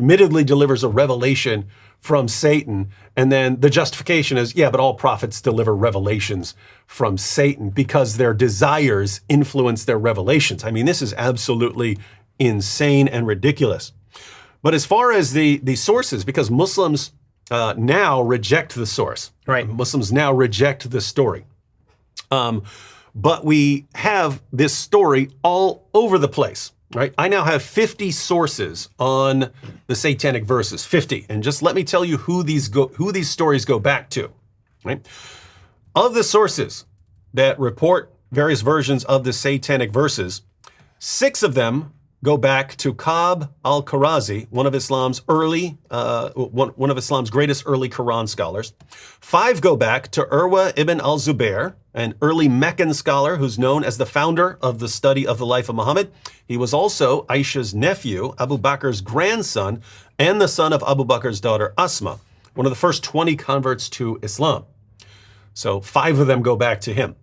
admittedly delivers a revelation from Satan. And then the justification is, yeah, but all prophets deliver revelations from Satan because their desires influence their revelations. I mean, this is absolutely insane and ridiculous. But as far as the sources, because Muslims now reject the source. Right. Muslims now reject the story. But we have this story all over the place. Right? I now have 50 sources on the satanic verses, 50. And just let me tell you who these stories go back to. Right? Of the sources that report various versions of the satanic verses, 6 of them go back to Ka'b al-Kharazi, one of Islam's greatest early Quran scholars. 5 go back to Urwa ibn al-Zubair, an early Meccan scholar who's known as the founder of the study of the life of Muhammad. He was also Aisha's nephew, Abu Bakr's grandson, and the son of Abu Bakr's daughter Asma, one of the first 20 converts to Islam. So 5 of them go back to him.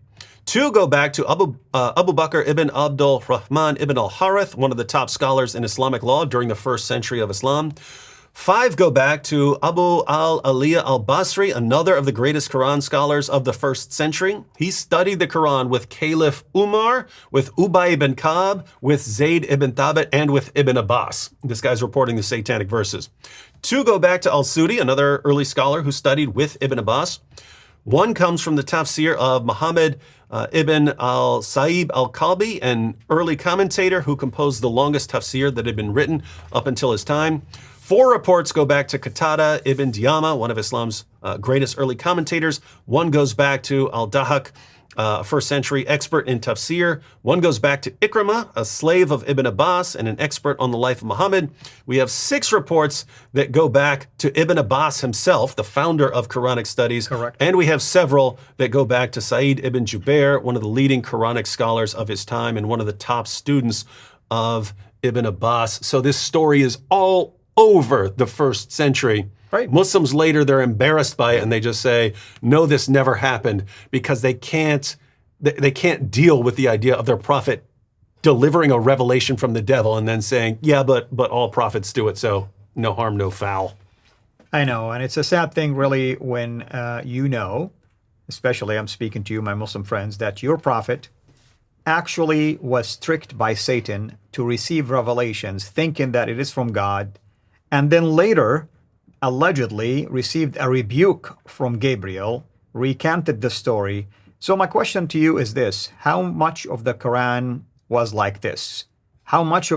2 go back to Abu Bakr ibn Abdul Rahman ibn al-Harith, one of the top scholars in Islamic law during the 1st century of Islam. 5 go back to Abu al-Aliyah al-Basri, another of the greatest Quran scholars of the 1st century. He studied the Quran with Caliph Umar, with Ubay ibn Ka'b, with Zayd ibn Thabit, and with Ibn Abbas. This guy's reporting the satanic verses. 2 go back to al-Sudi, another early scholar who studied with Ibn Abbas. 1 comes from the tafsir of Muhammad ibn al-Sa'ib al-Kalbi, an early commentator who composed the longest tafsir that had been written up until his time. 4 reports go back to Qatada ibn Diyama, one of Islam's greatest early commentators. 1 goes back to al-Dahak, a 1st century expert in tafsir. 1 goes back to Ikrimah, a slave of Ibn Abbas and an expert on the life of Muhammad. We have 6 reports that go back to Ibn Abbas himself, the founder of Quranic studies. Correct. And we have several that go back to Sa'id ibn Jubair, one of the leading Quranic scholars of his time and one of the top students of Ibn Abbas. So this story is all over the 1st century. Right. Muslims later, they're embarrassed by it and they just say, no, this never happened, because they can't deal with the idea of their prophet delivering a revelation from the devil and then saying, yeah, but all prophets do it, so no harm, no foul. I know, and it's a sad thing really when especially I'm speaking to you, my Muslim friends, that your prophet actually was tricked by Satan to receive revelations thinking that it is from God, and then later allegedly received a rebuke from Gabriel, recanted the story. So my question to you is this: how much of the Quran was like this? How much of